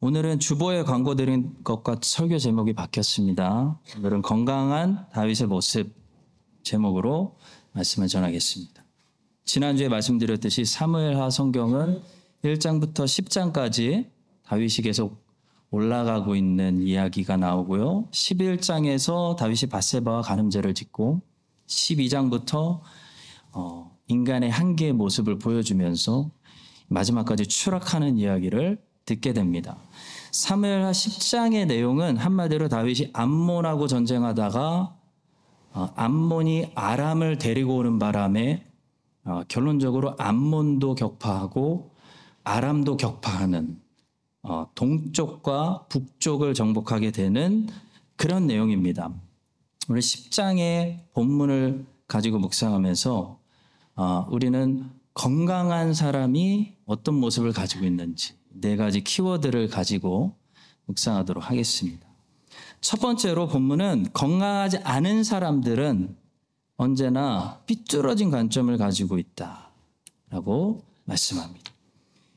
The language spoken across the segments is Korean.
오늘은 주보에 광고 드린 것과 설교 제목이 바뀌었습니다. 오늘은 건강한 다윗의 모습 제목으로 말씀을 전하겠습니다. 지난주에 말씀드렸듯이 사무엘하 성경은 1장부터 10장까지 다윗이 계속 올라가고 있는 이야기가 나오고요. 11장에서 다윗이 밧세바와 간음죄를 짓고 12장부터 인간의 한계의 모습을 보여주면서 마지막까지 추락하는 이야기를 듣게 됩니다. 사무엘하 10장의 내용은 한마디로 다윗이 암몬하고 전쟁하다가 암몬이 아람을 데리고 오는 바람에 결론적으로 암몬도 격파하고 아람도 격파하는 동쪽과 북쪽을 정복하게 되는 그런 내용입니다. 우리 10장의 본문을 가지고 묵상하면서 우리는 건강한 사람이 어떤 모습을 가지고 있는지 4가지 키워드를 가지고 묵상하도록 하겠습니다. 첫 번째로 본문은 건강하지 않은 사람들은 언제나 삐뚤어진 관점을 가지고 있다라고 말씀합니다.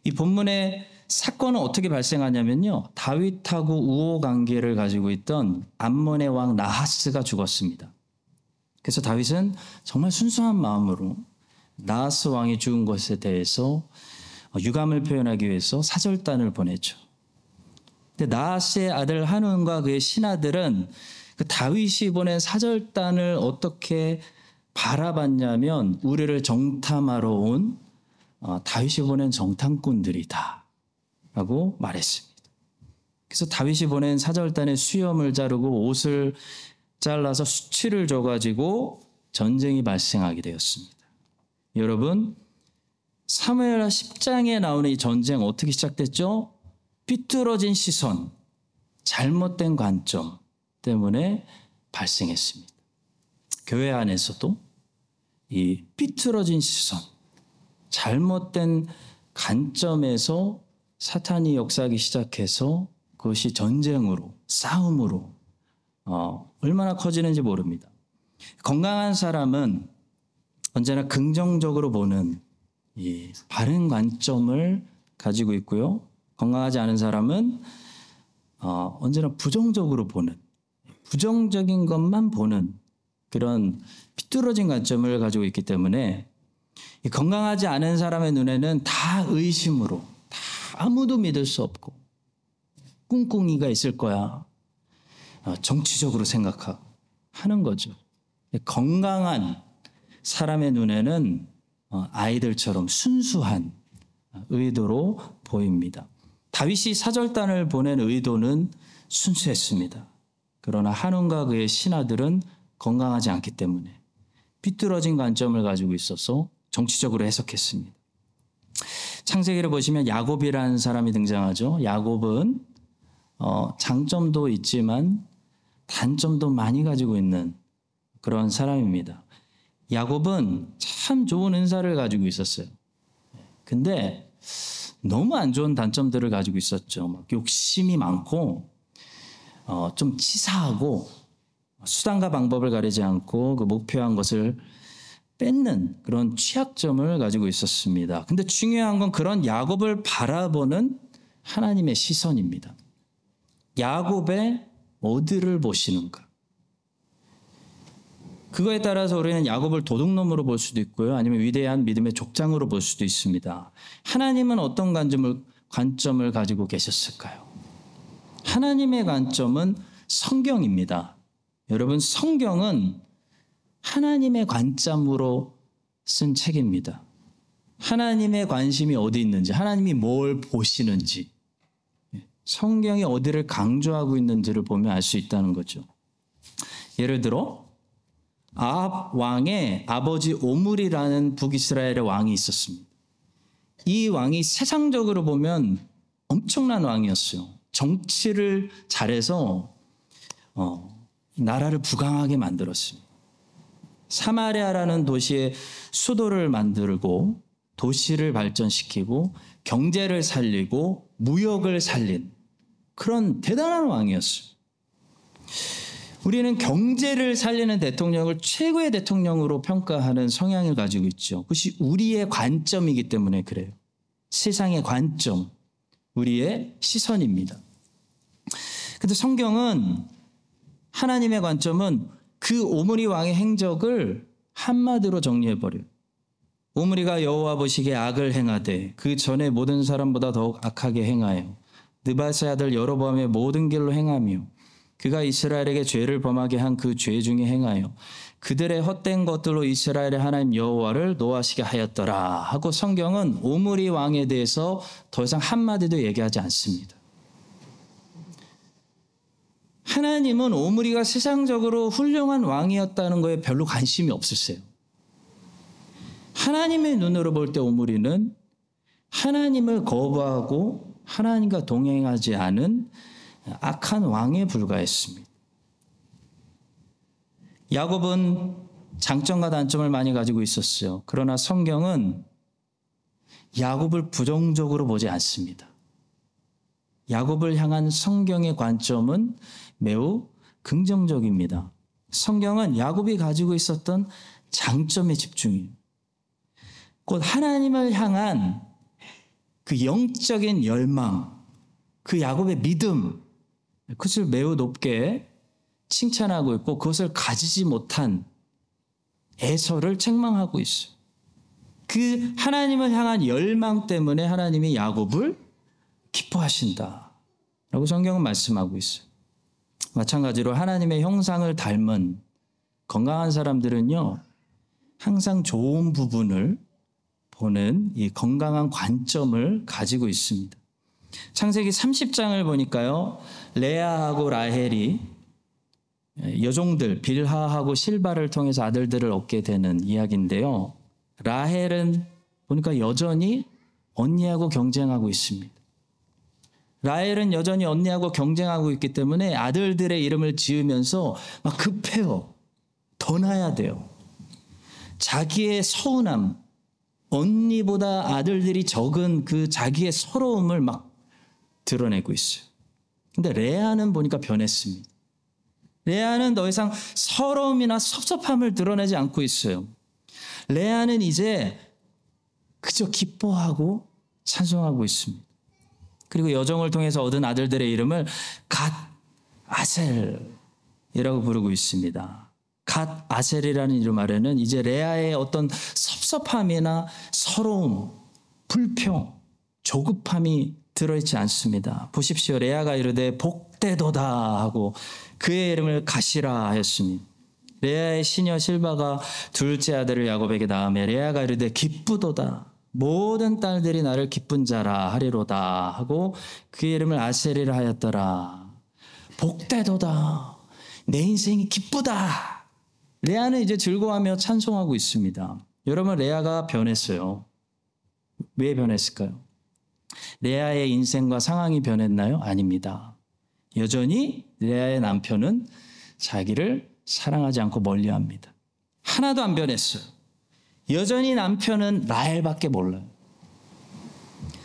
이 본문의 사건은 어떻게 발생하냐면요. 다윗하고 우호 관계를 가지고 있던 암몬의 왕 나하스가 죽었습니다. 그래서 다윗은 정말 순수한 마음으로 나하스 왕이 죽은 것에 대해서 유감을 표현하기 위해서 사절단을 보내죠. 근데 나하스의 아들 한운과 그의 신하들은 그 다윗이 보낸 사절단을 어떻게 바라봤냐면 우리를 정탐하러 온 다윗이 보낸 정탐꾼들이다 라고 말했습니다. 그래서 다윗이 보낸 사절단의 수염을 자르고 옷을 잘라서 수치를 줘가지고 전쟁이 발생하게 되었습니다. 여러분, 사무엘하 10장에 나오는 이 전쟁 어떻게 시작됐죠? 삐뚤어진 시선, 잘못된 관점 때문에 발생했습니다. 교회 안에서도 이 삐뚤어진 시선, 잘못된 관점에서 사탄이 역사하기 시작해서 그것이 전쟁으로, 싸움으로 얼마나 커지는지 모릅니다. 건강한 사람은 언제나 긍정적으로 보는 이 바른 관점을 가지고 있고요. 건강하지 않은 사람은 언제나 부정적으로 보는, 부정적인 것만 보는 그런 삐뚤어진 관점을 가지고 있기 때문에 이 건강하지 않은 사람의 눈에는 다 의심으로, 다 아무도 믿을 수 없고 꿍꿍이가 있을 거야. 정치적으로 생각하고 하는 거죠. 건강한 사람의 눈에는 아이들처럼 순수한 의도로 보입니다. 다윗이 사절단을 보낸 의도는 순수했습니다. 그러나 한운과 그의 신하들은 건강하지 않기 때문에 삐뚤어진 관점을 가지고 있어서 정치적으로 해석했습니다. 창세기를 보시면 야곱이라는 사람이 등장하죠. 야곱은 장점도 있지만 단점도 많이 가지고 있는 그런 사람입니다. 야곱은 참 좋은 은사를 가지고 있었어요. 근데 너무 안 좋은 단점들을 가지고 있었죠. 막 욕심이 많고 좀 치사하고 수단과 방법을 가리지 않고 그 목표한 것을 뺏는 그런 취약점을 가지고 있었습니다. 근데 중요한 건 그런 야곱을 바라보는 하나님의 시선입니다. 야곱의 어디를 보시는가? 그거에 따라서 우리는 야곱을 도둑놈으로 볼 수도 있고요. 아니면 위대한 믿음의 족장으로 볼 수도 있습니다. 하나님은 어떤 관점을 가지고 계셨을까요? 하나님의 관점은 성경입니다. 여러분, 성경은 하나님의 관점으로 쓴 책입니다. 하나님의 관심이 어디 있는지, 하나님이 뭘 보시는지, 성경이 어디를 강조하고 있는지를 보면 알 수 있다는 거죠. 예를 들어 아합 왕의 아버지 오므리라는 북이스라엘의 왕이 있었습니다. 이 왕이 세상적으로 보면 엄청난 왕이었어요. 정치를 잘해서 나라를 부강하게 만들었습니다. 사마리아라는 도시의 수도를 만들고 도시를 발전시키고 경제를 살리고 무역을 살린 그런 대단한 왕이었어요. 우리는 경제를 살리는 대통령을 최고의 대통령으로 평가하는 성향을 가지고 있죠. 그것이 우리의 관점이기 때문에 그래요. 세상의 관점. 우리의 시선입니다. 근데 성경은 하나님의 관점은 그 오므리 왕의 행적을 한마디로 정리해버려요. 오므리가 여호와 보시기에 악을 행하되 그 전에 모든 사람보다 더욱 악하게 행하여 느바스의 아들 여로보암의 모든 길로 행하며 그가 이스라엘에게 죄를 범하게 한 그 죄 중에 행하여 그들의 헛된 것들로 이스라엘의 하나님 여호와를 노하시게 하였더라 하고 성경은 오므리 왕에 대해서 더 이상 한마디도 얘기하지 않습니다. 하나님은 오므리가 세상적으로 훌륭한 왕이었다는 거에 별로 관심이 없으세요. 하나님의 눈으로 볼 때 오므리는 하나님을 거부하고 하나님과 동행하지 않은 악한 왕에 불과했습니다. 야곱은 장점과 단점을 많이 가지고 있었어요. 그러나 성경은 야곱을 부정적으로 보지 않습니다. 야곱을 향한 성경의 관점은 매우 긍정적입니다. 성경은 야곱이 가지고 있었던 장점에 집중해요. 곧 하나님을 향한 그 영적인 열망, 그 야곱의 믿음, 그것을 매우 높게 칭찬하고 있고 그것을 가지지 못한 에서를 책망하고 있어요. 그 하나님을 향한 열망 때문에 하나님이 야곱을 기뻐하신다 라고 성경은 말씀하고 있어요. 마찬가지로 하나님의 형상을 닮은 건강한 사람들은요, 항상 좋은 부분을 보는 이 건강한 관점을 가지고 있습니다. 창세기 30장을 보니까요, 레아하고 라헬이 여종들 빌하하고 실바를 통해서 아들들을 얻게 되는 이야기인데요. 라헬은 보니까 여전히 언니하고 경쟁하고 있습니다. 라헬은 여전히 언니하고 경쟁하고 있기 때문에 아들들의 이름을 지으면서 막 급해요. 더 낳아야 돼요. 자기의 서운함, 언니보다 아들들이 적은 그 자기의 서러움을 막 드러내고 있어요. 근데 레아는 보니까 변했습니다. 레아는 더 이상 서러움이나 섭섭함을 드러내지 않고 있어요. 레아는 이제 그저 기뻐하고 찬송하고 있습니다. 그리고 여종을 통해서 얻은 아들들의 이름을 갓 아셀이라고 부르고 있습니다. 갓 아셀이라는 이름 아래는 이제 레아의 어떤 섭섭함이나 서러움, 불평, 조급함이 들어있지 않습니다. 보십시오. 레아가 이르되 복되도다 하고 그의 이름을 갓이라 하였습니다. 레아의 시녀 실바가 둘째 아들을 야곱에게 낳으며 레아가 이르되 기쁘도다. 모든 딸들이 나를 기쁜 자라 하리로다 하고 그의 이름을 아셀이라 하였더라. 복되도다. 내 인생이 기쁘다. 레아는 이제 즐거워하며 찬송하고 있습니다. 여러분, 레아가 변했어요. 왜 변했을까요? 레아의 인생과 상황이 변했나요? 아닙니다. 여전히 레아의 남편은 자기를 사랑하지 않고 멀리합니다. 하나도 안 변했어요. 여전히 남편은 라헬밖에 몰라요.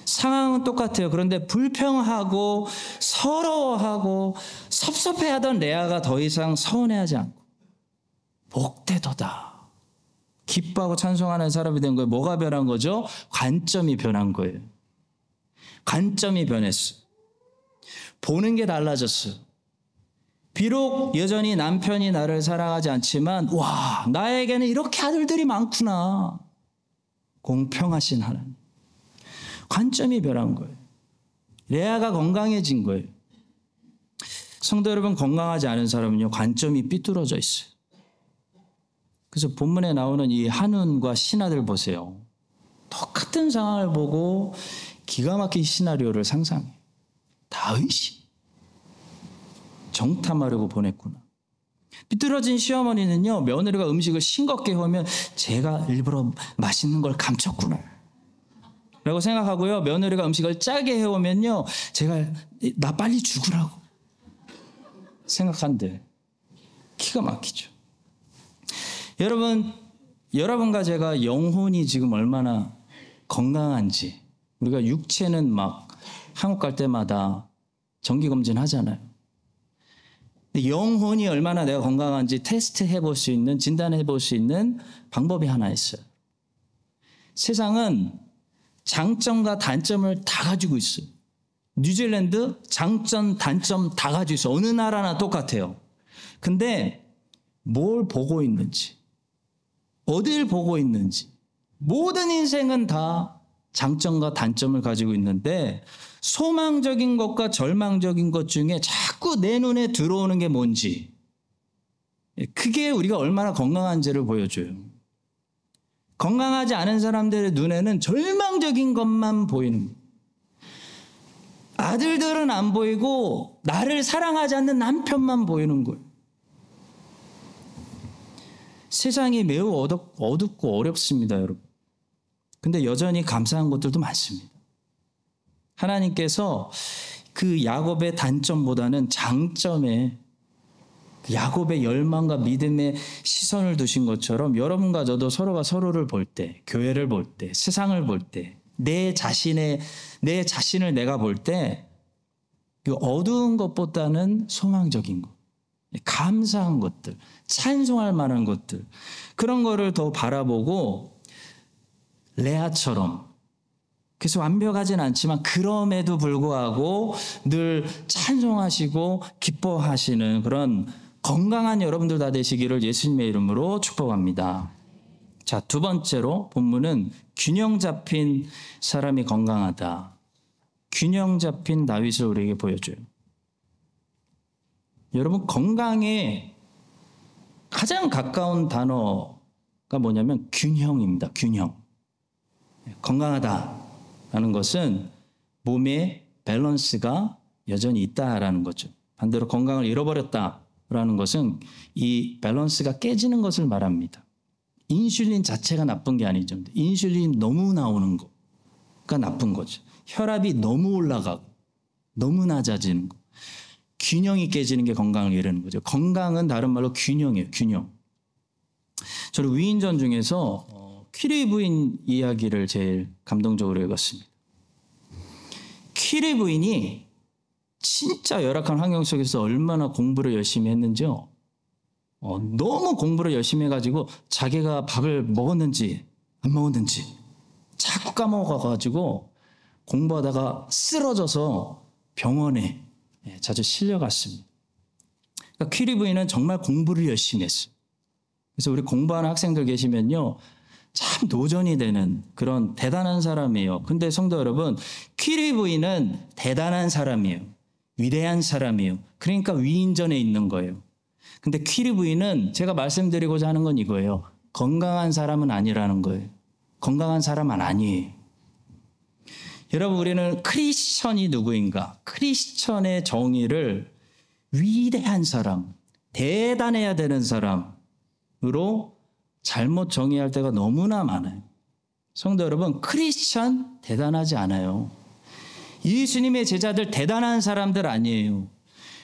상황은 똑같아요. 그런데 불평하고 서러워하고 섭섭해하던 레아가 더 이상 서운해하지 않고 복되도다. 기뻐하고 찬송하는 사람이 된 거예요. 뭐가 변한 거죠? 관점이 변한 거예요. 관점이 변했어요. 보는 게 달라졌어요. 비록 여전히 남편이 나를 사랑하지 않지만 와, 나에게는 이렇게 아들들이 많구나. 공평하신 하나님. 관점이 변한 거예요. 레아가 건강해진 거예요. 성도 여러분, 건강하지 않은 사람은요, 관점이 삐뚤어져 있어요. 그래서 본문에 나오는 이 한운과 신하들 보세요. 똑같은 상황을 보고 기가 막힌 시나리오를 상상해요. 다윗이 정탐하려고 보냈구나. 삐뚤어진 시어머니는요, 며느리가 음식을 싱겁게 해오면 제가 일부러 맛있는 걸 감췄구나 라고 생각하고요, 며느리가 음식을 짜게 해오면요, 제가 나 빨리 죽으라고 생각한대. 기가 막히죠. 여러분과 제가 영혼이 지금 얼마나 건강한지, 우리가 육체는 막 한국 갈 때마다 정기검진 하잖아요. 근데 영혼이 얼마나 내가 건강한지 테스트 해볼 수 있는, 진단해 볼 수 있는 방법이 하나 있어요. 세상은 장점과 단점을 다 가지고 있어요. 뉴질랜드 장점, 단점 다 가지고 있어. 어느 나라나 똑같아요. 근데 뭘 보고 있는지, 어딜 보고 있는지, 모든 인생은 다 장점과 단점을 가지고 있는데 소망적인 것과 절망적인 것 중에 자꾸 내 눈에 들어오는 게 뭔지, 그게 우리가 얼마나 건강한지를 보여줘요. 건강하지 않은 사람들의 눈에는 절망적인 것만 보이는 거예요. 아들들은 안 보이고 나를 사랑하지 않는 남편만 보이는 거예요. 세상이 매우 어둡고 어렵습니다, 여러분. 근데 여전히 감사한 것들도 많습니다. 하나님께서 그 야곱의 단점보다는 장점에 야곱의 열망과 믿음의 시선을 두신 것처럼 여러분과 저도 서로가 서로를 볼 때, 교회를 볼 때, 세상을 볼 때, 내 자신을 내가 볼 때 그 어두운 것보다는 소망적인 것, 감사한 것들, 찬송할 만한 것들, 그런 거를 더 바라보고 레아처럼, 그래서 완벽하진 않지만 그럼에도 불구하고 늘 찬송하시고 기뻐하시는 그런 건강한 여러분들 다 되시기를 예수님의 이름으로 축복합니다. 자, 두 번째로 본문은 균형 잡힌 사람이 건강하다. 균형 잡힌 다윗을 우리에게 보여줘요. 여러분, 건강에 가장 가까운 단어가 뭐냐면 균형입니다. 균형. 건강하다라는 것은 몸의 밸런스가 여전히 있다라는 거죠. 반대로 건강을 잃어버렸다라는 것은 이 밸런스가 깨지는 것을 말합니다. 인슐린 자체가 나쁜 게 아니죠. 인슐린이 너무 나오는 거가 나쁜 거죠. 혈압이 너무 올라가고 너무 낮아지는 거. 균형이 깨지는 게 건강을 이루는 거죠. 건강은 다른 말로 균형이에요. 균형. 저는 위인전 중에서 퀴리 부인 이야기를 제일 감동적으로 읽었습니다. 퀴리 부인이 진짜 열악한 환경 속에서 얼마나 공부를 열심히 했는지요. 너무 공부를 열심히 해가지고 자기가 밥을 먹었는지 안 먹었는지 자꾸 까먹어가지고 공부하다가 쓰러져서 병원에 자주 실려갔습니다. 그러니까 퀴리 부인은 정말 공부를 열심히 했어요. 그래서 우리 공부하는 학생들 계시면요, 참 도전이 되는 그런 대단한 사람이에요. 근데 성도 여러분, 퀴리 부인은 대단한 사람이에요. 위대한 사람이에요. 그러니까 위인전에 있는 거예요. 근데 퀴리 부인은 제가 말씀드리고자 하는 건 이거예요. 건강한 사람은 아니라는 거예요. 건강한 사람은 아니에요. 여러분, 우리는 크리스천이 누구인가? 크리스천의 정의를 위대한 사람, 대단해야 되는 사람으로 잘못 정의할 때가 너무나 많아요. 성도 여러분, 크리스천 대단하지 않아요. 예수님의 제자들 대단한 사람들 아니에요.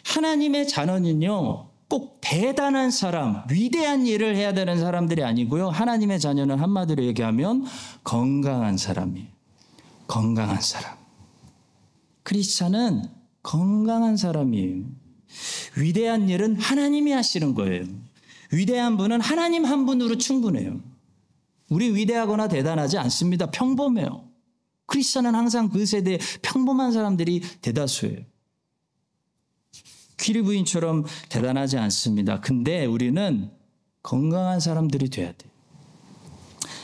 하나님의 자녀는요, 꼭 대단한 사람, 위대한 일을 해야 되는 사람들이 아니고요. 하나님의 자녀는 한마디로 얘기하면 건강한 사람이에요. 건강한 사람. 크리스찬은 건강한 사람이에요. 위대한 일은 하나님이 하시는 거예요. 위대한 분은 하나님 한 분으로 충분해요. 우리 위대하거나 대단하지 않습니다. 평범해요. 크리스찬은 항상 그 세대에 평범한 사람들이 대다수예요. 퀴리 부인처럼 대단하지 않습니다. 근데 우리는 건강한 사람들이 돼야 돼요.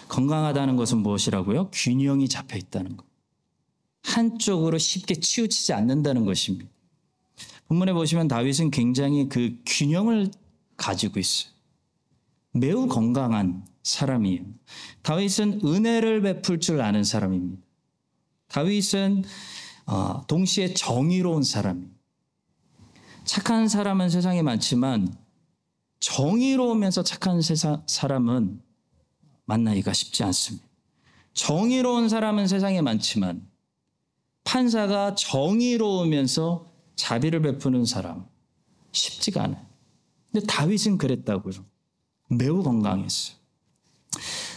건강하다는 것은 무엇이라고요? 균형이 잡혀 있다는 것. 한쪽으로 쉽게 치우치지 않는다는 것입니다. 본문에 보시면 다윗은 굉장히 그 균형을 가지고 있어요. 매우 건강한 사람이에요. 다윗은 은혜를 베풀 줄 아는 사람입니다. 다윗은 동시에 정의로운 사람이에요. 착한 사람은 세상에 많지만 정의로우면서 착한 사람은 만나기가 쉽지 않습니다. 정의로운 사람은 세상에 많지만 판사가 정의로우면서 자비를 베푸는 사람 쉽지가 않아요. 근데 다윗은 그랬다고요. 매우 건강했어요.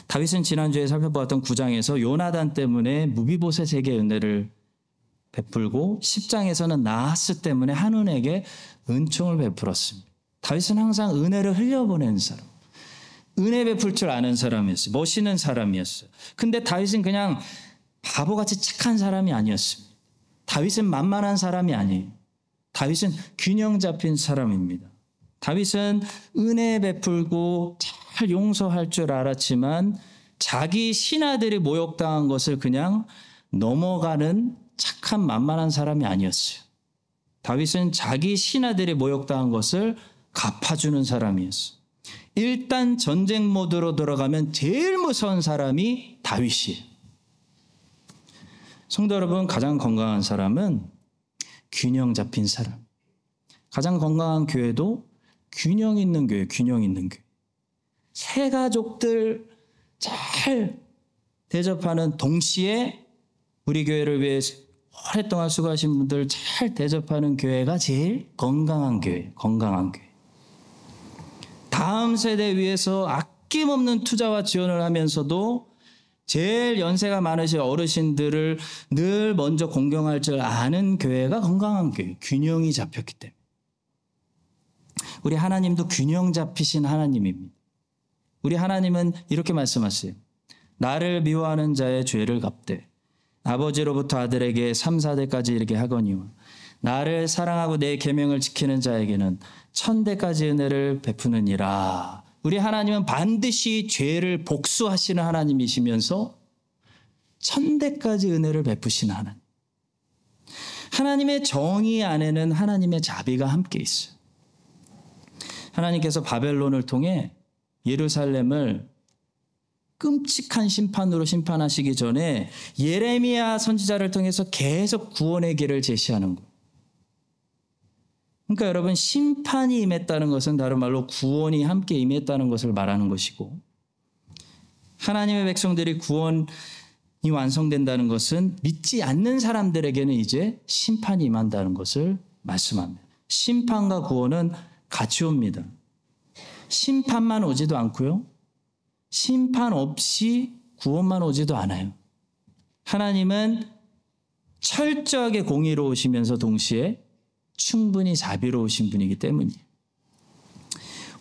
다윗은 지난주에 살펴보았던 9장에서 요나단 때문에 무비보셋에게 은혜를 베풀고 10장에서는 나하스 때문에 한운에게 은총을 베풀었습니다. 다윗은 항상 은혜를 흘려보내는 사람, 은혜 베풀 줄 아는 사람이었어요. 멋있는 사람이었어요. 근데 다윗은 그냥 바보같이 착한 사람이 아니었습니다. 다윗은 만만한 사람이 아니에요. 다윗은 균형 잡힌 사람입니다. 다윗은 은혜 베풀고 잘 용서할 줄 알았지만 자기 신하들이 모욕당한 것을 그냥 넘어가는 착한 만만한 사람이 아니었어요. 다윗은 자기 신하들이 모욕당한 것을 갚아주는 사람이었어요. 일단 전쟁 모드로 들어가면 제일 무서운 사람이 다윗이에요. 성도 여러분, 가장 건강한 사람은 균형 잡힌 사람. 가장 건강한 교회도 균형 있는 교회, 균형 있는 교회. 새 가족들 잘 대접하는 동시에 우리 교회를 위해 오랫동안 수고하신 분들 잘 대접하는 교회가 제일 건강한 교회, 건강한 교회. 다음 세대 위해서 아낌없는 투자와 지원을 하면서도 제일 연세가 많으신 어르신들을 늘 먼저 공경할 줄 아는 교회가 건강한 교회, 균형이 잡혔기 때문에. 우리 하나님도 균형 잡히신 하나님입니다. 우리 하나님은 이렇게 말씀하세요. 나를 미워하는 자의 죄를 갚되 아버지로부터 아들에게 3, 4대까지 이르게 하거니와 나를 사랑하고 내 계명을 지키는 자에게는 1000대까지 은혜를 베푸느니라. 우리 하나님은 반드시 죄를 복수하시는 하나님이시면서 1000대까지 은혜를 베푸시는 하나님. 하나님의 정의 안에는 하나님의 자비가 함께 있어요. 하나님께서 바벨론을 통해 예루살렘을 끔찍한 심판으로 심판하시기 전에 예레미야 선지자를 통해서 계속 구원의 길을 제시하는 거예요. 그러니까 여러분, 심판이 임했다는 것은 다른 말로 구원이 함께 임했다는 것을 말하는 것이고, 하나님의 백성들이 구원이 완성된다는 것은 믿지 않는 사람들에게는 이제 심판이 임한다는 것을 말씀합니다. 심판과 구원은 같이 옵니다. 심판만 오지도 않고요. 심판 없이 구원만 오지도 않아요. 하나님은 철저하게 공의로우시면서 동시에 충분히 자비로우신 분이기 때문이에요.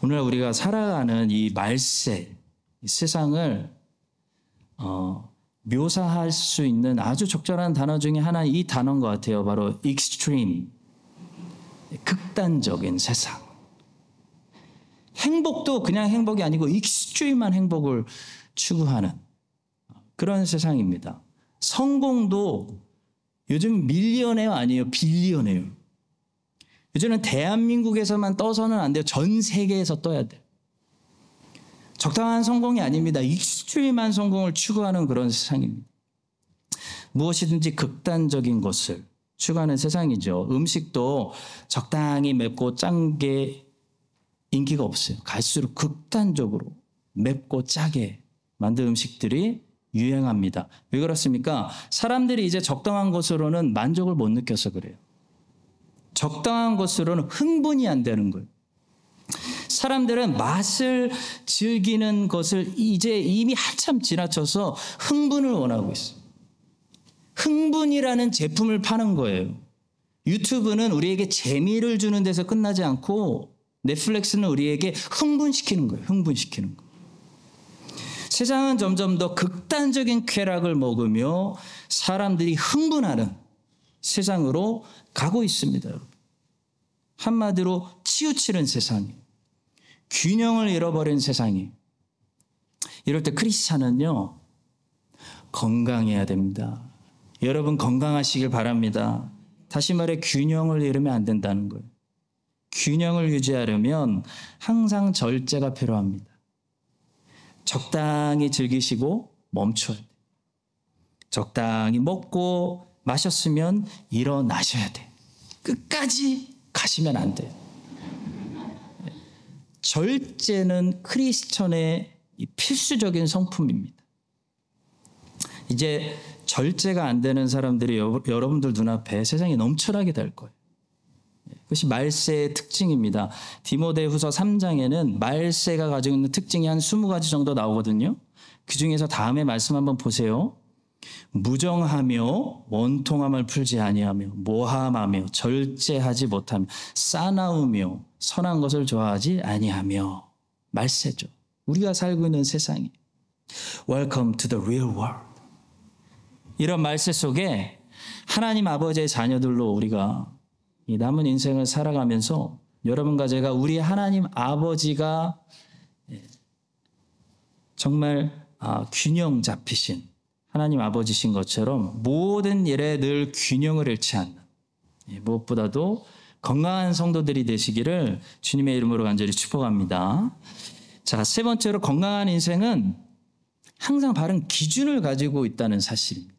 오늘 우리가 살아가는 이 말세, 이 세상을 묘사할 수 있는 아주 적절한 단어 중에 하나, 이 단어인 것 같아요. 바로 extreme, 극단적인 세상. 행복도 그냥 행복이 아니고 익스트림한 행복을 추구하는 그런 세상입니다. 성공도 요즘 밀리언웨어 아니에요. 빌리언웨어. 요즘은 대한민국에서만 떠서는 안 돼요. 전 세계에서 떠야 돼요. 적당한 성공이 아닙니다. 익스트림한 성공을 추구하는 그런 세상입니다. 무엇이든지 극단적인 것을 추구하는 세상이죠. 음식도 적당히 맵고 짠 게 인기가 없어요. 갈수록 극단적으로 맵고 짜게 만든 음식들이 유행합니다. 왜 그렇습니까? 사람들이 이제 적당한 것으로는 만족을 못 느껴서 그래요. 적당한 것으로는 흥분이 안 되는 거예요. 사람들은 맛을 즐기는 것을 이제 이미 한참 지나쳐서 흥분을 원하고 있어요. 흥분이라는 제품을 파는 거예요. 유튜브는 우리에게 재미를 주는 데서 끝나지 않고 넷플릭스는 우리에게 흥분시키는 거예요. 흥분시키는 거. 세상은 점점 더 극단적인 쾌락을 먹으며 사람들이 흥분하는 세상으로 가고 있습니다. 여러분. 한마디로 치우치는 세상이에요. 균형을 잃어버린 세상이에요. 이럴 때 크리스찬은요, 건강해야 됩니다. 여러분 건강하시길 바랍니다. 다시 말해 균형을 잃으면 안 된다는 거예요. 균형을 유지하려면 항상 절제가 필요합니다. 적당히 즐기시고 멈춰야 돼요. 적당히 먹고 마셨으면 일어나셔야 돼요. 끝까지 가시면 안 돼요. 절제는 크리스천의 필수적인 성품입니다. 이제 절제가 안 되는 사람들이 여러분들 눈앞에 세상에 넘쳐나게 될 거예요. 그것이 말세의 특징입니다. 디모데후서 3장에는 말세가 가지고 있는 특징이 한 20가지 정도 나오거든요. 그중에서 다음에 말씀 한번 보세요. 무정하며 원통함을 풀지 아니하며 모함하며 절제하지 못하며 싸나우며 선한 것을 좋아하지 아니하며. 말세죠. 우리가 살고 있는 세상이. Welcome to the real world. 이런 말세 속에 하나님 아버지의 자녀들로 우리가 이 남은 인생을 살아가면서 여러분과 제가 우리 하나님 아버지가 정말 균형 잡히신 하나님 아버지신 것처럼 모든 일에 늘 균형을 잃지 않는, 무엇보다도 건강한 성도들이 되시기를 주님의 이름으로 간절히 축복합니다. 자, 세 번째로 건강한 인생은 항상 바른 기준을 가지고 있다는 사실입니다.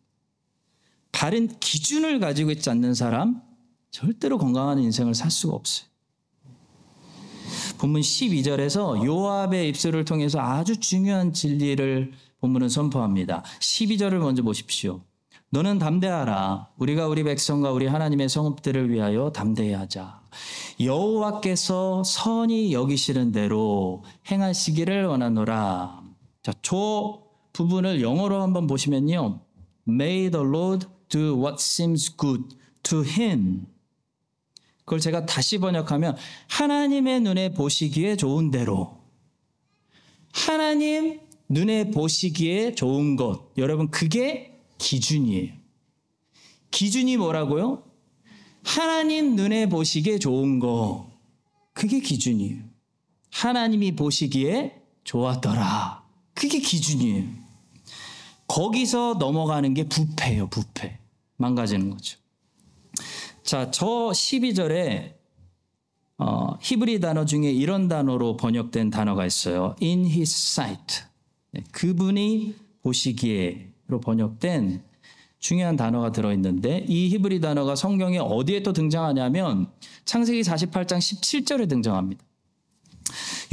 바른 기준을 가지고 있지 않는 사람 절대로 건강한 인생을 살 수가 없어요. 본문 12절에서 요압의 입술을 통해서 아주 중요한 진리를 본문은 선포합니다. 12절을 먼저 보십시오. 너는 담대하라. 우리가 우리 백성과 우리 하나님의 성읍들을 위하여 담대히 하자. 여호와께서 선히 여기시는 대로 행하시기를 원하노라. 자, 저 부분을 영어로 한번 보시면요. May the Lord do what seems good to him. 그걸 제가 다시 번역하면 하나님의 눈에 보시기에 좋은 대로. 하나님 눈에 보시기에 좋은 것. 여러분, 그게 기준이에요. 기준이 뭐라고요? 하나님 눈에 보시기에 좋은 거. 그게 기준이에요. 하나님이 보시기에 좋았더라. 그게 기준이에요. 거기서 넘어가는 게 부패예요. 부패. 망가지는 거죠. 자, 저 12절에 히브리 단어 중에 이런 단어로 번역된 단어가 있어요. In his sight. 그분이 보시기에로 번역된 중요한 단어가 들어있는데 이 히브리 단어가 성경에 어디에 또 등장하냐면 창세기 48장 17절에 등장합니다.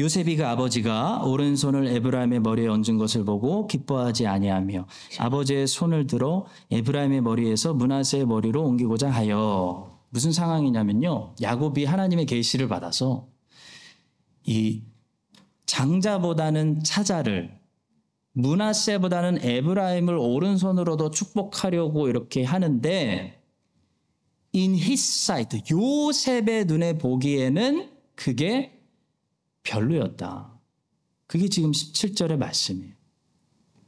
요셉이 그 아버지가 오른손을 에브라임의 머리에 얹은 것을 보고 기뻐하지 아니하며 아버지의 손을 들어 에브라임의 머리에서 므낫세의 머리로 옮기고자 하여. 무슨 상황이냐면요. 야곱이 하나님의 계시를 받아서 이 장자보다는 차자를, 므낫세보다는 에브라임을 오른손으로도 축복하려고 이렇게 하는데 in his sight, 요셉의 눈에 보기에는 그게 별로였다. 그게 지금 17절의 말씀이에요.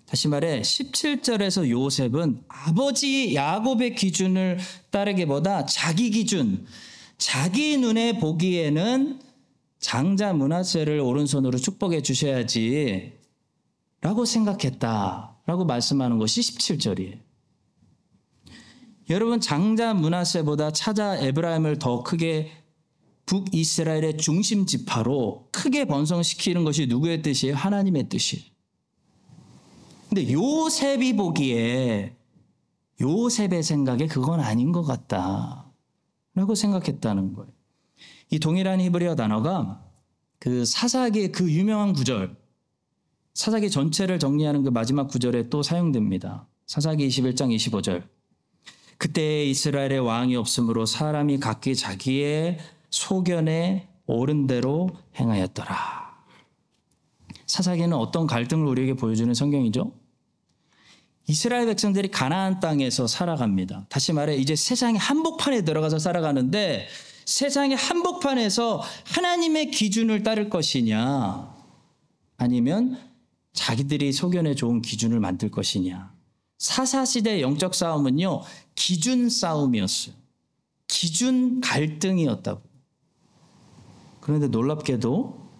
다시 말해 17절에서 요셉은 아버지 야곱의 기준을 따르기보다 자기 기준, 자기 눈에 보기에는 장자 므낫세를 오른손으로 축복해 주셔야지 라고 생각했다라고 말씀하는 것이 17절이에요. 여러분, 장자 므낫세보다 차자 에브라임을 더 크게 북이스라엘의 중심 지파로 크게 번성시키는 것이 누구의 뜻이에요? 하나님의 뜻이에요. 근데 요셉이 보기에 요셉의 생각에 그건 아닌 것 같다라고 생각했다는 거예요. 이 동일한 히브리어 단어가 그 사사기의 그 유명한 구절, 사사기 전체를 정리하는 그 마지막 구절에 또 사용됩니다. 사사기 21장 25절. 그때 이스라엘의 왕이 없으므로 사람이 각기 자기의 소견에 옳은 대로 행하였더라. 사사기는 어떤 갈등을 우리에게 보여주는 성경이죠? 이스라엘 백성들이 가나안 땅에서 살아갑니다. 다시 말해 이제 세상의 한복판에 들어가서 살아가는데 세상의 한복판에서 하나님의 기준을 따를 것이냐 아니면 자기들이 소견에 좋은 기준을 만들 것이냐. 사사시대의 영적 싸움은요, 기준 싸움이었어요. 기준 갈등이었다고. 그런데 놀랍게도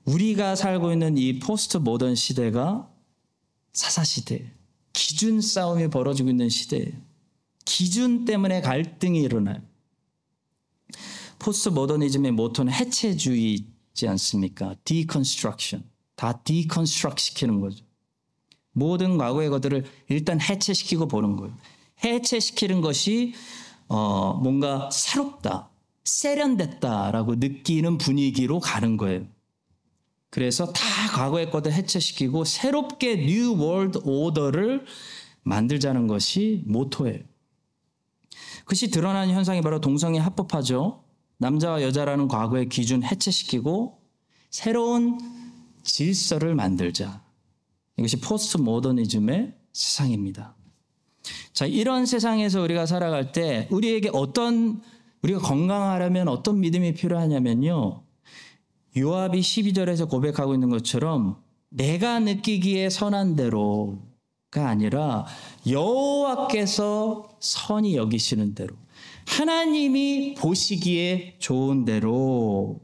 우리가 살고 있는 이 포스트 모던 시대가 사사시대예요. 기준 싸움이 벌어지고 있는 시대예요. 기준 때문에 갈등이 일어나요. 포스트 모더니즘의 모토는 해체주의지 않습니까? 디컨스트럭션. 다 디컨스트럭 시키는 거죠. 모든 과거의 것들을 일단 해체시키고 보는 거예요. 해체시키는 것이 뭔가 새롭다, 세련됐다라고 느끼는 분위기로 가는 거예요. 그래서 다 과거의 것들 해체시키고 새롭게 뉴 월드 오더를 만들자는 것이 모토예요. 그것이 드러나는 현상이 바로 동성애 합법화죠. 남자와 여자라는 과거의 기준 해체시키고 새로운 질서를 만들자. 이것이 포스트 모더니즘의 세상입니다. 자, 이런 세상에서 우리가 살아갈 때 우리에게 우리가 건강하려면 어떤 믿음이 필요하냐면요. 요압이 12절에서 고백하고 있는 것처럼 내가 느끼기에 선한 대로 아니라 여호와께서 선히 여기시는 대로, 하나님이 보시기에 좋은 대로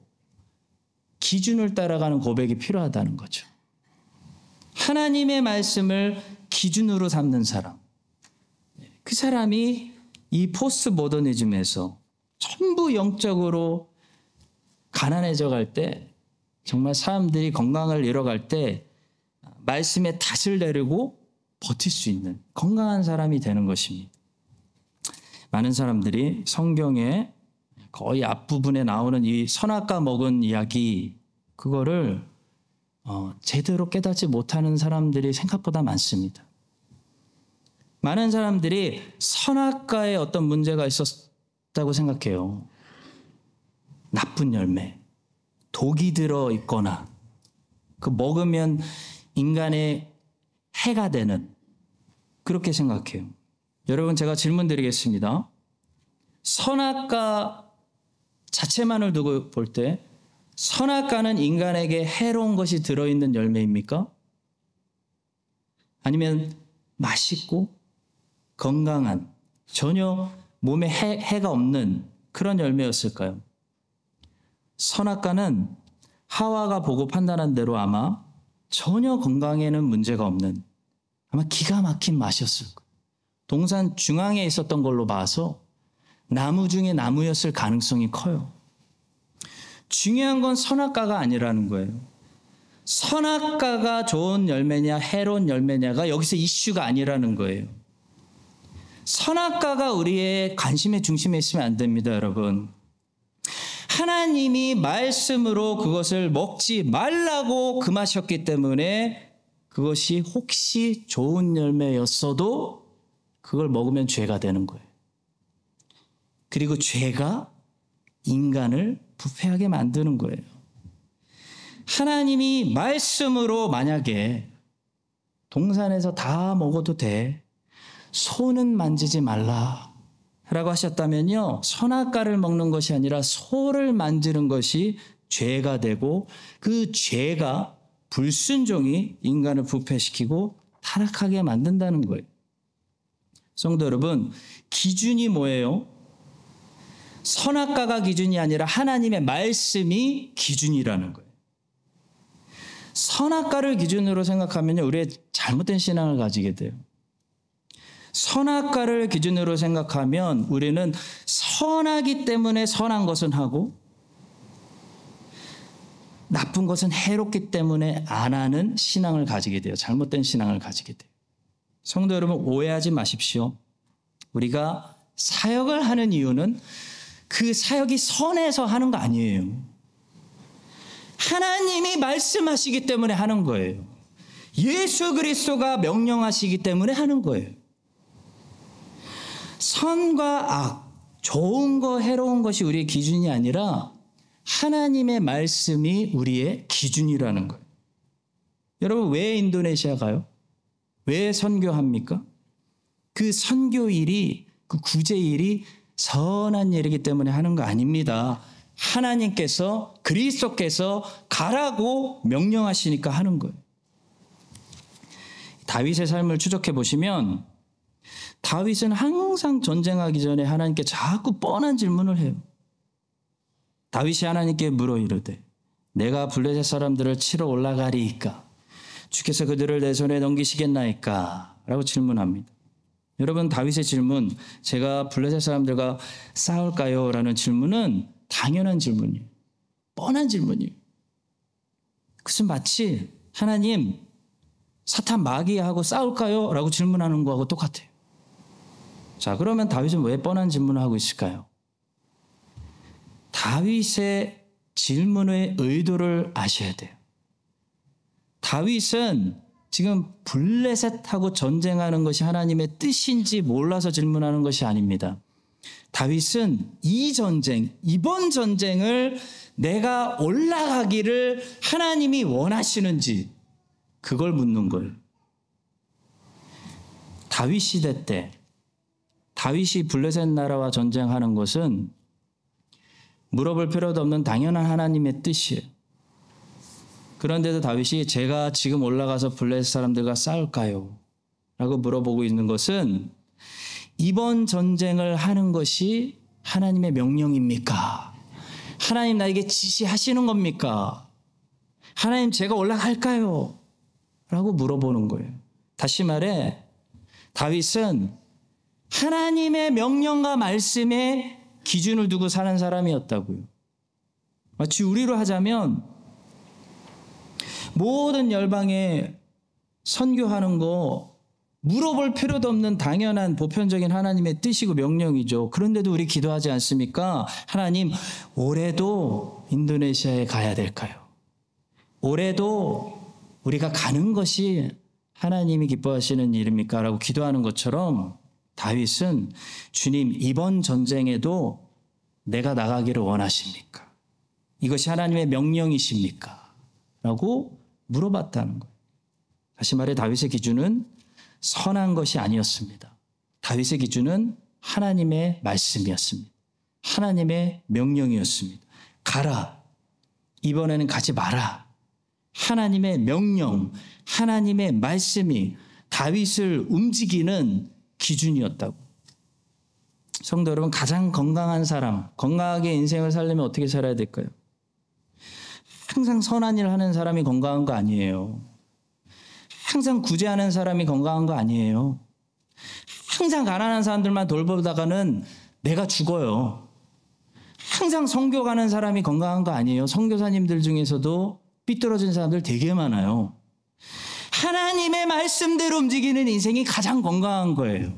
기준을 따라가는 고백이 필요하다는 거죠. 하나님의 말씀을 기준으로 삼는 사람, 그 사람이 이 포스트 모더니즘에서 전부 영적으로 가난해져 갈 때, 정말 사람들이 건강을 잃어갈 때 말씀에 닷을 내리고 버틸 수 있는 건강한 사람이 되는 것입니다. 많은 사람들이 성경에 거의 앞부분에 나오는 이 선악과 먹은 이야기, 그거를 제대로 깨닫지 못하는 사람들이 생각보다 많습니다. 많은 사람들이 선악과에 어떤 문제가 있었다고 생각해요. 나쁜 열매, 독이 들어 있거나 그 먹으면 인간의 해가 되는, 그렇게 생각해요. 여러분, 제가 질문 드리겠습니다. 선악과 자체만을 두고 볼 때 선악과는 인간에게 해로운 것이 들어있는 열매입니까? 아니면 맛있고 건강한, 전혀 몸에 해가 없는 그런 열매였을까요? 선악과는 하와가 보고 판단한 대로 아마 전혀 건강에는 문제가 없는, 아마 기가 막힌 맛이었을 거예요. 동산 중앙에 있었던 걸로 봐서 나무 중에 나무였을 가능성이 커요. 중요한 건 선악과가 아니라는 거예요. 선악과가 좋은 열매냐 해로운 열매냐가 여기서 이슈가 아니라는 거예요. 선악과가 우리의 관심의 중심에 있으면 안 됩니다, 여러분. 하나님이 말씀으로 그것을 먹지 말라고 금하셨기 때문에 그것이 혹시 좋은 열매였어도 그걸 먹으면 죄가 되는 거예요. 그리고 죄가 인간을 부패하게 만드는 거예요. 하나님이 말씀으로 만약에 동산에서 다 먹어도 돼, 소는 만지지 말라 라고 하셨다면요, 선악과를 먹는 것이 아니라 소를 만지는 것이 죄가 되고, 그 죄가 불순종이 인간을 부패시키고 타락하게 만든다는 거예요. 성도 여러분, 기준이 뭐예요? 선악과가 기준이 아니라 하나님의 말씀이 기준이라는 거예요. 선악과를 기준으로 생각하면 우리의 잘못된 신앙을 가지게 돼요. 선악과를 기준으로 생각하면 우리는 선하기 때문에 선한 것은 하고 나쁜 것은 해롭기 때문에 안 하는 신앙을 가지게 돼요. 잘못된 신앙을 가지게 돼요. 성도 여러분, 오해하지 마십시오. 우리가 사역을 하는 이유는 그 사역이 선해서 하는 거 아니에요. 하나님이 말씀하시기 때문에 하는 거예요. 예수 그리스도가 명령하시기 때문에 하는 거예요. 선과 악, 좋은 거 해로운 것이 우리의 기준이 아니라 하나님의 말씀이 우리의 기준이라는 거예요. 여러분, 왜 인도네시아 가요? 왜 선교합니까? 그 선교일이, 그 구제일이 선한 일이기 때문에 하는 거 아닙니다. 하나님께서, 그리스도께서 가라고 명령하시니까 하는 거예요. 다윗의 삶을 추적해 보시면 다윗은 항상 전쟁하기 전에 하나님께 자꾸 뻔한 질문을 해요. 다윗이 하나님께 물어 이르되 내가 블레셋 사람들을 치러 올라가리이까? 주께서 그들을 내 손에 넘기시겠나이까? 라고 질문합니다. 여러분, 다윗의 질문, 제가 블레셋 사람들과 싸울까요? 라는 질문은 당연한 질문이에요. 뻔한 질문이에요. 그것은 마치 하나님, 사탄 마귀하고 싸울까요? 라고 질문하는 거하고 똑같아요. 자, 그러면 다윗은 왜 뻔한 질문을 하고 있을까요? 다윗의 질문의 의도를 아셔야 돼요. 다윗은 지금 블레셋하고 전쟁하는 것이 하나님의 뜻인지 몰라서 질문하는 것이 아닙니다. 다윗은 이 전쟁, 이번 전쟁을 내가 올라가기를 하나님이 원하시는지 그걸 묻는 거예요. 다윗 시대 때 다윗이 블레셋 나라와 전쟁하는 것은 물어볼 필요도 없는 당연한 하나님의 뜻이에요. 그런데도 다윗이 제가 지금 올라가서 블레셋 사람들과 싸울까요? 라고 물어보고 있는 것은 이번 전쟁을 하는 것이 하나님의 명령입니까? 하나님 나에게 지시하시는 겁니까? 하나님 제가 올라갈까요? 라고 물어보는 거예요. 다시 말해 다윗은 하나님의 명령과 말씀에 기준을 두고 사는 사람이었다고요. 마치 우리로 하자면 모든 열방에 선교하는 거 물어볼 필요도 없는 당연한 보편적인 하나님의 뜻이고 명령이죠. 그런데도 우리 기도하지 않습니까? 하나님, 올해도 인도네시아에 가야 될까요? 올해도 우리가 가는 것이 하나님이 기뻐하시는 일입니까? 라고 기도하는 것처럼 다윗은 주님, 이번 전쟁에도 내가 나가기를 원하십니까? 이것이 하나님의 명령이십니까? 라고 물어봤다는 거예요. 다시 말해 다윗의 기준은 선한 것이 아니었습니다. 다윗의 기준은 하나님의 말씀이었습니다. 하나님의 명령이었습니다. 가라. 이번에는 가지 마라. 하나님의 명령, 하나님의 말씀이 다윗을 움직이는 기준이었다고. 성도 여러분, 가장 건강한 사람, 건강하게 인생을 살려면 어떻게 살아야 될까요? 항상 선한 일을 하는 사람이 건강한 거 아니에요. 항상 구제하는 사람이 건강한 거 아니에요. 항상 가난한 사람들만 돌보다가는 내가 죽어요. 항상 선교 가는 사람이 건강한 거 아니에요. 선교사님들 중에서도 삐뚤어진 사람들 되게 많아요. 하나님의 말씀대로 움직이는 인생이 가장 건강한 거예요.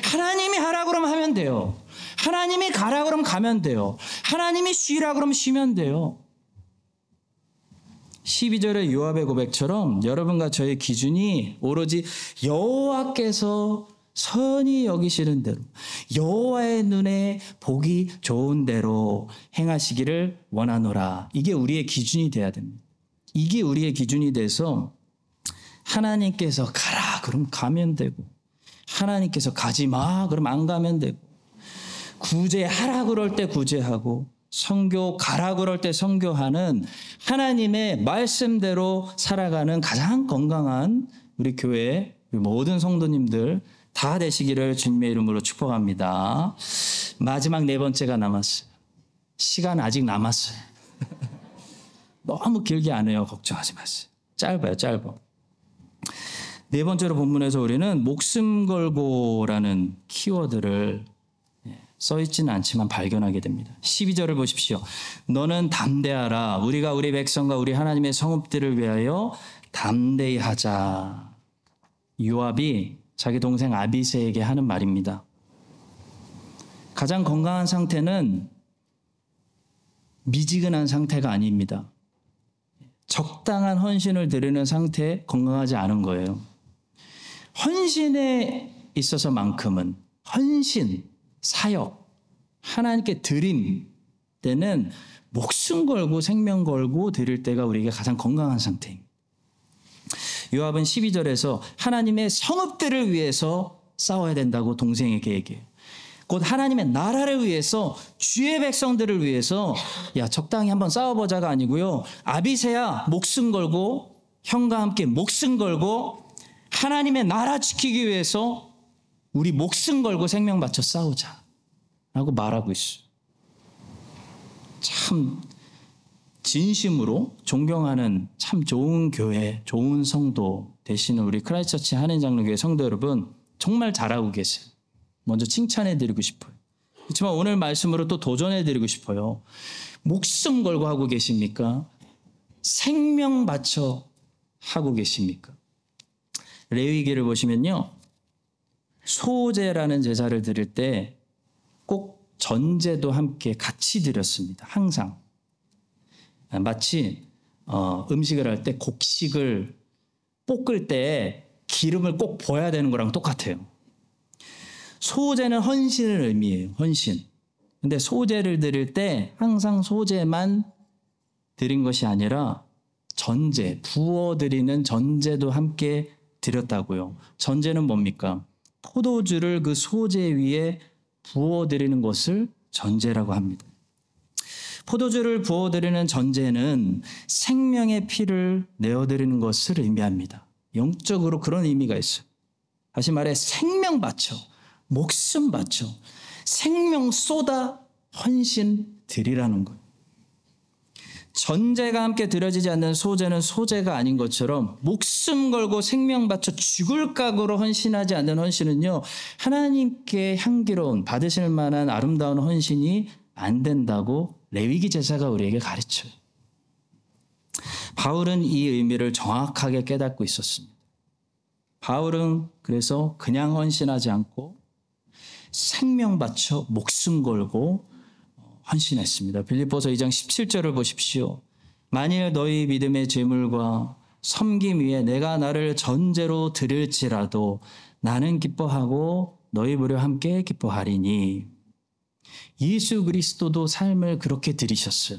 하나님이 하라 그러면 하면 돼요. 하나님이 가라 그러면 가면 돼요. 하나님이 쉬라 그러면 쉬면 돼요. 12절의 요압의 고백처럼 여러분과 저의 기준이 오로지 여호와께서 선히 여기시는 대로, 여호와의 눈에 보기 좋은 대로 행하시기를 원하노라. 이게 우리의 기준이 돼야 됩니다. 이게 우리의 기준이 돼서 하나님께서 가라 그럼 가면 되고, 하나님께서 가지 마 그럼 안 가면 되고, 구제하라 그럴 때 구제하고, 선교 가라 그럴 때 선교하는 하나님의 말씀대로 살아가는 가장 건강한 우리 교회 모든 성도님들 다 되시기를 주님의 이름으로 축복합니다. 마지막 네 번째가 남았어요. 시간 아직 남았어요. 너무 길게 안 해요. 걱정하지 마세요. 짧아요. 짧아. 네 번째로 본문에서 우리는 목숨 걸고라는 키워드를 써있지는 않지만 발견하게 됩니다. 12절을 보십시오. 너는 담대하라. 우리가 우리 백성과 우리 하나님의 성읍들을 위하여 담대히 하자. 요압이 자기 동생 아비새에게 하는 말입니다. 가장 건강한 상태는 미지근한 상태가 아닙니다. 적당한 헌신을 드리는 상태에 건강하지 않은 거예요. 헌신에 있어서만큼은 헌신, 사역, 하나님께 드림 때는 목숨 걸고 생명 걸고 드릴 때가 우리에게 가장 건강한 상태입니다. 요압은 12절에서 하나님의 성읍들을 위해서 싸워야 된다고 동생에게 얘기해요. 곧 하나님의 나라를 위해서, 주의 백성들을 위해서 야 적당히 한번 싸워보자가 아니고요. 아비새야 목숨 걸고, 형과 함께 목숨 걸고 하나님의 나라 지키기 위해서 우리 목숨 걸고 생명 바쳐 싸우자 라고 말하고 있어요. 참 진심으로 존경하는 참 좋은 교회, 좋은 성도 되시는 우리 크라이스트처치 한인장로교회 성도 여러분, 정말 잘하고 계세요. 먼저 칭찬해드리고 싶어요. 그렇지만 오늘 말씀으로 또 도전해드리고 싶어요. 목숨 걸고 하고 계십니까? 생명 바쳐 하고 계십니까? 레위기를 보시면요, 소제라는 제사를 드릴 때 꼭 전제도 함께 같이 드렸습니다. 항상. 마치 음식을 할 때 곡식을 볶을 때 기름을 꼭 부어야 되는 거랑 똑같아요. 소제는 헌신을 의미해요. 헌신. 근데 소제를 드릴 때 항상 소제만 드린 것이 아니라 전제, 부어드리는 전제도 함께 드렸다고요. 전제는 뭡니까? 포도주를 그 소제 위에 부어드리는 것을 전제라고 합니다. 포도주를 부어드리는 전제는 생명의 피를 내어드리는 것을 의미합니다. 영적으로 그런 의미가 있어요. 다시 말해 생명 바쳐, 목숨 바쳐, 생명 쏟아 헌신 드리라는 거예요. 전제가 함께 드려지지 않는 소제는 소제가 아닌 것처럼 목숨 걸고 생명 바쳐 죽을 각오로 헌신하지 않는 헌신은요, 하나님께 향기로운 받으실 만한 아름다운 헌신이 안 된다고 레위기 제사가 우리에게 가르쳐요. 바울은 이 의미를 정확하게 깨닫고 있었습니다. 바울은 그래서 그냥 헌신하지 않고 생명 바쳐 목숨 걸고 헌신했습니다. 빌립보서 2장 17절을 보십시오. 만일 너희 믿음의 제물과 섬김 위에 내가 나를 전제로 드릴지라도 나는 기뻐하고 너희 무려 함께 기뻐하리니. 예수 그리스도도 삶을 그렇게 드리셨어요.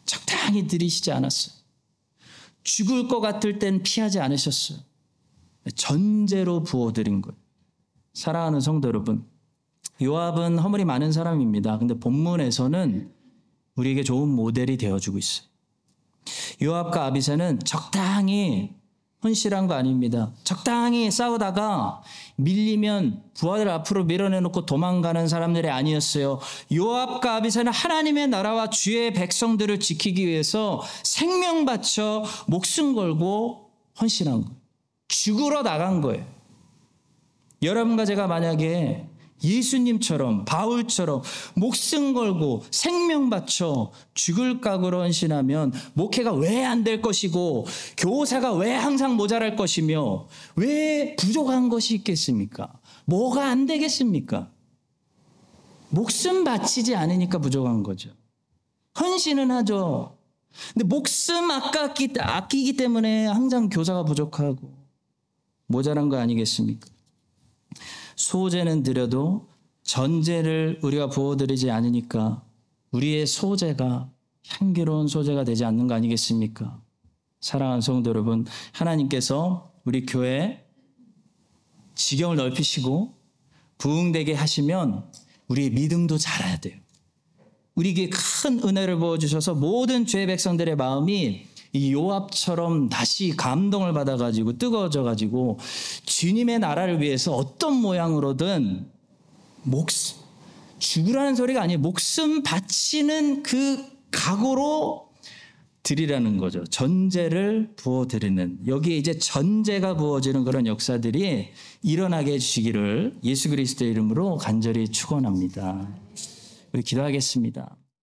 적당히 드리시지 않았어요. 죽을 것 같을 땐 피하지 않으셨어요. 전제로 부어드린 거예요. 사랑하는 성도 여러분, 요압은 허물이 많은 사람입니다. 근데 본문에서는 우리에게 좋은 모델이 되어주고 있어요. 요압과 아비새는 적당히 헌신한 거 아닙니다. 적당히 싸우다가 밀리면 부하들 앞으로 밀어내놓고 도망가는 사람들이 아니었어요. 요압과 아비새는 하나님의 나라와 주의 백성들을 지키기 위해서 생명 바쳐 목숨 걸고 헌신한 거예요. 죽으러 나간 거예요. 여러분과 제가 만약에 예수님처럼 바울처럼 목숨 걸고 생명 바쳐 죽을 각오로 헌신하면 목회가 왜 안 될 것이고 교사가 왜 항상 모자랄 것이며 왜 부족한 것이 있겠습니까? 뭐가 안 되겠습니까? 목숨 바치지 않으니까 부족한 거죠. 헌신은 하죠. 근데 목숨 아끼기 때문에 항상 교사가 부족하고 모자란 거 아니겠습니까? 소제는 드려도 전제를 우리가 부어드리지 않으니까 우리의 소제가 향기로운 소제가 되지 않는 거 아니겠습니까? 사랑하는 성도 여러분, 하나님께서 우리 교회 지경을 넓히시고 부흥되게 하시면 우리의 믿음도 자라야 돼요. 우리에게 큰 은혜를 부어주셔서 모든 죄의 백성들의 마음이 이 요압처럼 다시 감동을 받아가지고 뜨거워져가지고 주님의 나라를 위해서 어떤 모양으로든 죽으라는 소리가 아니에요. 목숨 바치는 그 각오로 드리라는 거죠. 전제를 부어드리는, 여기에 이제 전제가 부어지는 그런 역사들이 일어나게 해주시기를 예수 그리스도의 이름으로 간절히 축원합니다. 우리 기도하겠습니다.